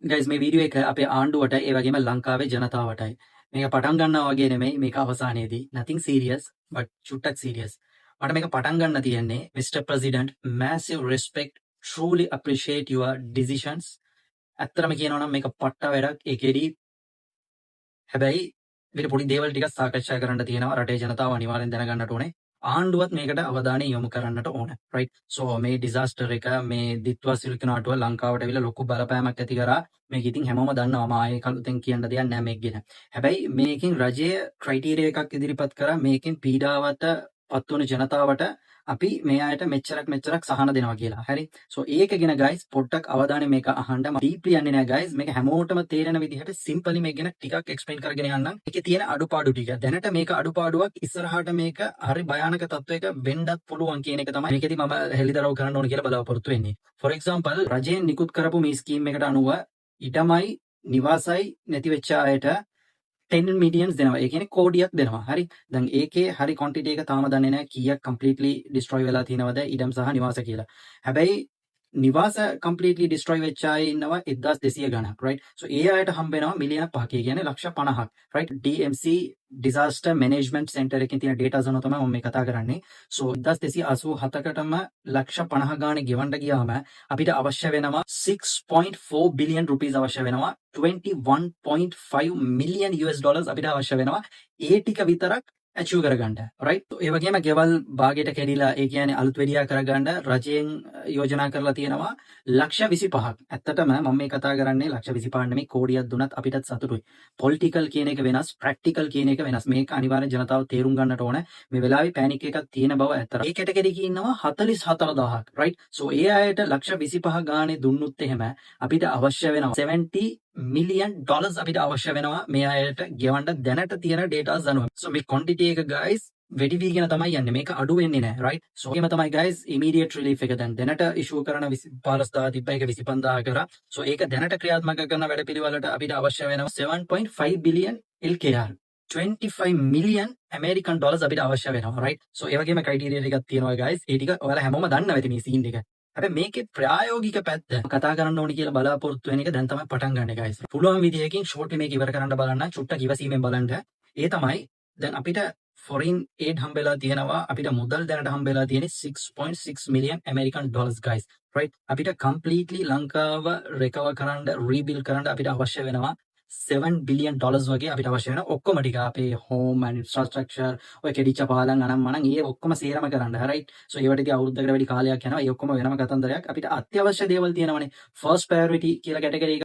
Guys මේ video එක අපේ ආණ්ඩුවට ඒ වගේම ලංකාවේ ජනතාවටයි. මේක පටන් ගන්නවා වගේ නෙමෙයි මේක අවසානයේදී. nothing serious but චුට්ටක් serious. මට මේක පටන් ගන්න තියෙන්නේ Mr. President massive respect truly appreciate your decisions. ඇත්තටම කියනවා නම් මේක පට්ට වැඩක්. ඒකෙදි හැබැයි මේක පොඩි දේවල් ටිකක් සාකච්ඡා කරන්න තියෙනවා. රටේ ජනතාව අනිවාර්යෙන් දැනගන්නට ඕනේ. ආණ්ඩුවත් මේකට අවධානය යොමු කරන්නට ඕන. රයිට්. සෝ මේ ඩිසාස්ටර් එක මේ දිත්වා සිලිකනාටුව ලංකාවට ඇවිල්ලා ලොකු බලපෑමක් ඇති කරා. මේක ඉතින් හැමෝම දන්නවා. ආයේ කලුතෙන් කියන්න දෙයක් නැහැ මේක ගැන. හැබැයි මේකෙන් රජය ක්‍රයිටීරියා එකක් ඉදිරිපත් කරා. මේකෙන් පීඩාවට පත්වන ජනතාවට අපි මේ අයට මෙච්චරක් සහන දෙනවා කියලා. හරි. සෝ ඒක ගැන guys පොඩ්ඩක් අවධානය මේක අහන්න. මම ඩීප්ලි යන්නේ නැහැ guys. මේක හැමෝටම තේරෙන විදිහට සිම්පලි මේක ගැන ටිකක් එක්ස්ප්ලেইন කරගෙන යන්නම්. ඒකේ තියෙන අඩුපාඩු ටික. දැනට මේක අඩුපාඩුවක් ඉස්සරහට මේක හරි භයානක තත්වයක වෙන්නත් පුළුවන් කියන එක තමයි මේකෙදි මම හෙළිදරව් කරන්න ඕන කියලා බලාපොරොත්තු වෙන්නේ. for example රජයෙන් නිකුත් කරපු මේ ස්කීම් එකට අනුව ඊටමයි නිවාසයි නැති වෙච්ච අයට 10 මිලියන්ස් දෙනවා. ඒ කියන්නේ කෝටියක් දෙනවා. හරි. දැන් ඒකේ හරි ක්වොන්ටිටි එක තාම දන්නේ නැහැ කීයක් කම්ප්ලීට්ලි ඩිස්ට්‍රොයි වෙලා තියෙනවද ඉඩම් සහ නිවාස කියලා. හැබැයි නිවාස කම්ප්ලීට්ලි ඩිස්ට්‍රොයි වෙච්ච අය ඉන්නවා 1200 ගණක්. රයිට්. සෝ ඒ අයට හම්බ වෙනවා මිලියන 5ක. ඒ කියන්නේ ලක්ෂ 50ක්. Right. DMC disaster management center එකකින් තියෙන data අනුව තමයි මම මේ කතා කරන්නේ. සෝ 1287කටම ලක්ෂ 50 ගානේ ගෙවන්න ගියාම අපිට අවශ්‍ය වෙනවා 6.4 බිලියන් රුපීස් අවශ්‍ය වෙනවා. 21.5 මිලියන් US ඩොලර්ස් අපිට අවශ්‍ය වෙනවා. ඒ ටික විතරක් ඇචීව් කරගන්න. රයිට්. ඒ වගේම ගෙවල් භාගයට කැඩිලා ඒ කියන්නේ අලුත් වෙඩියා කරගන්න රජයෙන් යෝජනා කරලා තියෙනවා ලක්ෂ 25ක්. ඇත්තටම මම මේ කතා කරන්නේ ලක්ෂ 25 නෙමෙයි කෝටියක් දුනත් අපිටත් සතුටුයි. පොලිටිකල් කියන එක වෙනස්, ප්‍රැක්ටිකල් කියන එක වෙනස්. මේක අනිවාර්යෙන් ජනතාව තේරුම් ගන්නට ඕන. මේ වෙලාවේ පෑනික් එකක් තියෙන බව ඇත්තට. ඒ කැටගරි ඉන්නවා 44000ක්. රයිට්. සෝ ඒ අයට ලක්ෂ 25 ගානේ දුන්නොත් එහෙම අපිට අවශ්‍ය වෙනවා 70 මිලියන් ඩොලර්ස් අපිට අවශ්‍ය වෙනවා මේ අයට ගෙවන්න දැනට තියෙන ඩේටාස් අනුව. සෝ මේ ක්වොන්ටිටි එක guys වැඩි වීගෙන තමයි යන්නේ. මේක අඩු වෙන්නේ නැහැ. රයිට්. සෝ ඒකම තමයි guys immediate relief එක දැනට ඉෂුව කරන 15000 තිබ්බ එක 25000 කරා. සෝ ඒක දැනට ක්‍රියාත්මක කරන වැඩපිළිවෙලට අපිට අවශ්‍ය වෙනවා 7.5 billion LKR. 25 million American dollars අපිට අවශ්‍ය වෙනවා. රයිට්. සෝ ඒ වගේම ක්‍රයිටීරියා ටිකක් තියෙනවා guys. ඒ ටික ඔයාලා හැමෝම දන්නවා ඇති මේ සීන් එක. හැබැයි මේකේ ප්‍රායෝගික පැත්ත කතා කරන්න ඕනි කියලා බලාපොරොත්තු වෙන එක දැන් තමයි පටන් ගන්න guys. පුළුවන් විදිහකින් ෂෝට් මේක ඉවර කරන්න බලන්න, චුට්ටක් ඉවසීමෙන් බලන්න. ඒ තමයි දැන් අපිට foreign aid හම්බෙලා තියෙනවා. අපිට මුදල් දැනට හම්බෙලා තියෙන්නේ 6.6 million American dollars guys. right. අපිට completely ලංකාව recover කරන්න, rebuild කරන්න අපිට අවශ්‍ය වෙනවා 7 බිලියන් ඩොලර්ස් වගේ අපිට අවශ්‍ය වෙන ඔක්කොම ටික අපේ හෝම් ඇන්ඩ් ඉන්ෆ්‍රාස්ට්‍රක්චර් ඔය කෙඩිච්ච පාලම් අනම් මනම් ඒ ඔක්කොම සේරම කරන්න. රයිට්. සෝ ඒවට ඉතින් අවුරුද්දකට වැඩි කාලයක් යනවා. ඒ ඔක්කොම වෙනම කතන්දරයක්. අපිට අත්‍යවශ්‍ය දේවල් තියෙනවනේ. ෆර්ස්ට් ප්‍රයොරිටි කියලා කැටගරි